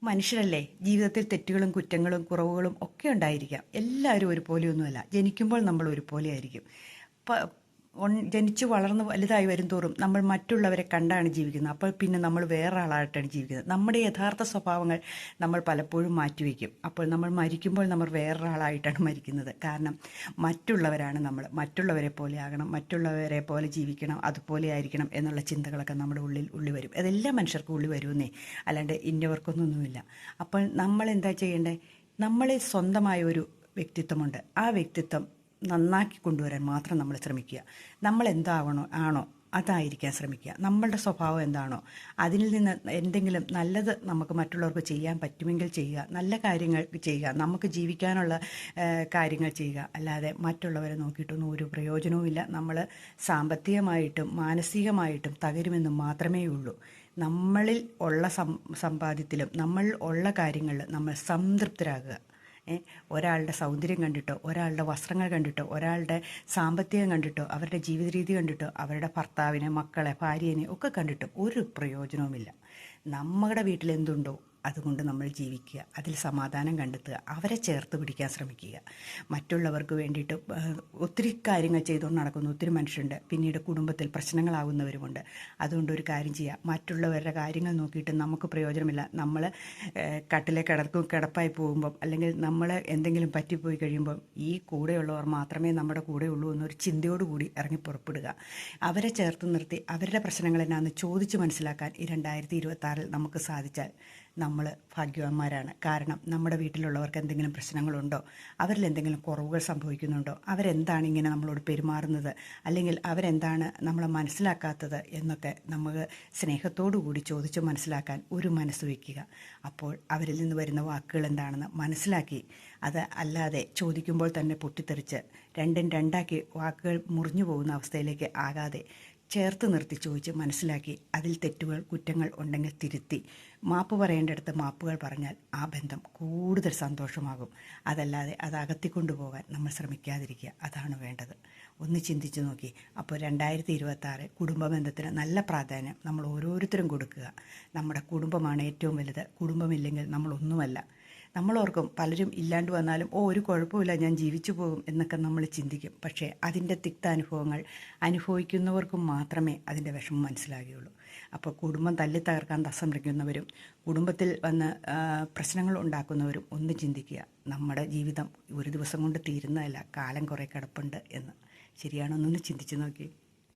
മനുഷ്യരല്ലേ, ജീവിതത്തിൽ തെറ്റുകളും കുറ്റങ്ങളും കുറവുകളും ഒക്കെ ഉണ്ടായിരിക്കാം. എല്ലാവരും ഒരുപോലെയൊന്നുമല്ല. ജനിക്കുമ്പോൾ നമ്മൾ ഒരുപോലെ ആയിരിക്കും. ജനിച്ചു വളർന്ന് വലുതായി വരും തോറും നമ്മൾ മറ്റുള്ളവരെ കണ്ടാണ് ജീവിക്കുന്നത്. അപ്പോൾ പിന്നെ നമ്മൾ വേറൊരാളായിട്ടാണ് ജീവിക്കുന്നത്. നമ്മുടെ യഥാർത്ഥ സ്വഭാവങ്ങൾ നമ്മൾ പലപ്പോഴും മാറ്റിവെക്കും. അപ്പോൾ നമ്മൾ മരിക്കുമ്പോൾ നമ്മൾ വേറൊരാളായിട്ടാണ് മരിക്കുന്നത്. കാരണം മറ്റുള്ളവരാണ് നമ്മൾ. മറ്റുള്ളവരെ പോലെ ആകണം, മറ്റുള്ളവരെ പോലെ ജീവിക്കണം, അതുപോലെ ആയിരിക്കണം എന്നുള്ള ചിന്തകളൊക്കെ നമ്മുടെ ഉള്ളി വരും. അതെല്ലാം മനുഷ്യർക്ക് ഉള്ളി വരുമെന്നേ, അല്ലാണ്ട് ഇന്നവർക്കൊന്നൊന്നുമില്ല. അപ്പോൾ നമ്മൾ എന്താ ചെയ്യേണ്ടത്? നമ്മളിൽ സ്വന്തമായ ഒരു വ്യക്തിത്വമുണ്ട്. ആ വ്യക്തിത്വം നന്നാക്കി കൊണ്ടുവരാൻ മാത്രം നമ്മൾ ശ്രമിക്കുക. നമ്മൾ ആണോ അതായിരിക്കാൻ ശ്രമിക്കുക. നമ്മളുടെ സ്വഭാവം എന്താണോ അതിൽ നിന്ന് എന്തെങ്കിലും നല്ലത് നമുക്ക് മറ്റുള്ളവർക്ക് ചെയ്യാൻ പറ്റുമെങ്കിൽ ചെയ്യുക. നല്ല കാര്യങ്ങൾ ചെയ്യുക. നമുക്ക് ജീവിക്കാനുള്ള കാര്യങ്ങൾ ചെയ്യുക. അല്ലാതെ മറ്റുള്ളവരെ നോക്കിയിട്ടൊന്നും ഒരു പ്രയോജനവുമില്ല. നമ്മൾ സാമ്പത്തികമായിട്ടും മാനസികമായിട്ടും തകരുമെന്ന് മാത്രമേ ഉള്ളൂ. നമ്മളിൽ ഉള്ള സമ്പാദ്യത്തിലും നമ്മൾ ഉള്ള കാര്യങ്ങളിൽ നമ്മൾ സംതൃപ്തരാകുക. ഒരാളുടെ സൗന്ദര്യം കണ്ടിട്ടോ, ഒരാളുടെ വസ്ത്രങ്ങൾ കണ്ടിട്ടോ, ഒരാളുടെ സാമ്പത്തികം കണ്ടിട്ടോ, അവരുടെ ജീവിത രീതി കണ്ടിട്ടോ, അവരുടെ ഭർത്താവിനെ, മക്കളെ, ഭാര്യനെ ഒക്കെ കണ്ടിട്ടോ ഒരു പ്രയോജനവുമില്ല. നമ്മുടെ വീട്ടിൽ എന്തുണ്ടോ അതുകൊണ്ട് നമ്മൾ ജീവിക്കുക. അതിൽ സമാധാനം കണ്ടെത്തുക. അവരെ ചേർത്ത് പിടിക്കാൻ ശ്രമിക്കുക. മറ്റുള്ളവർക്ക് വേണ്ടിയിട്ട് ഒത്തിരി കാര്യങ്ങൾ ചെയ്തുകൊണ്ട് നടക്കുന്ന ഒത്തിരി മനുഷ്യരുണ്ട്. പിന്നീട് കുടുംബത്തിൽ പ്രശ്നങ്ങളാകുന്നവരുമുണ്ട്. അതുകൊണ്ട് ഒരു കാര്യം ചെയ്യുക. മറ്റുള്ളവരുടെ കാര്യങ്ങൾ നോക്കിയിട്ട് നമുക്ക് പ്രയോജനമില്ല. നമ്മൾ കട്ടിലെ കിടപ്പായി പോകുമ്പം, അല്ലെങ്കിൽ നമ്മൾ എന്തെങ്കിലും പറ്റിപ്പോയി കഴിയുമ്പം ഈ കൂടെയുള്ളവർ മാത്രമേ നമ്മുടെ കൂടെ ഉള്ളൂ എന്നൊരു ചിന്തയോടുകൂടി ഇറങ്ങി പുറപ്പെടുക. അവരെ ചേർത്ത് നിർത്തി അവരുടെ പ്രശ്നങ്ങൾ എന്നാന്ന് ചോദിച്ച് മനസ്സിലാക്കാൻ ഈ 2026 നമുക്ക് സാധിച്ചാൽ നമ്മൾ ഭാഗ്യവാന്മാരാണ്. കാരണം നമ്മുടെ വീട്ടിലുള്ളവർക്ക് എന്തെങ്കിലും പ്രശ്നങ്ങളുണ്ടോ, അവരിൽ എന്തെങ്കിലും കുറവുകൾ സംഭവിക്കുന്നുണ്ടോ, അവരെന്താണ് ഇങ്ങനെ നമ്മളോട് പെരുമാറുന്നത്, അല്ലെങ്കിൽ അവരെന്താണ് നമ്മളെ മനസ്സിലാക്കാത്തത് എന്നൊക്കെ നമുക്ക് സ്നേഹത്തോടു കൂടി ചോദിച്ച് മനസ്സിലാക്കാൻ ഒരു മനസ്സ് വയ്ക്കുക. അപ്പോൾ അവരിൽ നിന്ന് വരുന്ന വാക്കുകൾ എന്താണെന്ന് മനസ്സിലാക്കി, അത് അല്ലാതെ ചോദിക്കുമ്പോൾ തന്നെ പൊട്ടിത്തെറിച്ച് രണ്ടും രണ്ടാക്കി വാക്കുകൾ മുറിഞ്ഞു പോകുന്ന അവസ്ഥയിലേക്ക് ആകാതെ ചേർത്ത് നിർത്തി ചോദിച്ച് മനസ്സിലാക്കി അതിൽ തെറ്റുകൾ കുറ്റങ്ങൾ ഉണ്ടെങ്കിൽ തിരുത്തി മാപ്പ് പറയേണ്ടടുത്ത് മാപ്പുകൾ പറഞ്ഞാൽ ആ ബന്ധം കൂടുതൽ സന്തോഷമാകും. അതല്ലാതെ അത് അകത്തിക്കൊണ്ടുപോകാൻ നമ്മൾ ശ്രമിക്കാതിരിക്കുക. അതാണ് വേണ്ടത്. ഒന്ന് ചിന്തിച്ചു നോക്കി. അപ്പോൾ 2026 കുടുംബ ബന്ധത്തിന് നല്ല പ്രാധാന്യം നമ്മൾ ഓരോരുത്തരും കൊടുക്കുക. നമ്മുടെ കുടുംബമാണ് ഏറ്റവും വലുത്. കുടുംബമില്ലെങ്കിൽ നമ്മളൊന്നുമല്ല. നമ്മളോർക്കും പലരും ഇല്ലാണ്ട് വന്നാലും ഒരു കുഴപ്പമില്ല, ഞാൻ ജീവിച്ചു പോകും എന്നൊക്കെ നമ്മൾ ചിന്തിക്കും. പക്ഷേ അതിൻ്റെ തിക്താനുഭവങ്ങൾ അനുഭവിക്കുന്നവർക്കും മാത്രമേ അതിൻ്റെ വിഷമം മനസ്സിലാകുകയുള്ളൂ. അപ്പോൾ കുടുംബം തല്ലി തകർക്കാൻ ശ്രമിക്കുന്നവരും കുടുംബത്തിൽ വന്ന് പ്രശ്നങ്ങൾ ഉണ്ടാക്കുന്നവരും ഒന്ന് ചിന്തിക്കുക. നമ്മുടെ ജീവിതം ഒരു ദിവസം കൊണ്ട് തീരുന്നതല്ല, കാലം കുറേ കിടപ്പുണ്ട് എന്ന്. ശരിയാണോ എന്നൊന്ന് ചിന്തിച്ച് നോക്കി.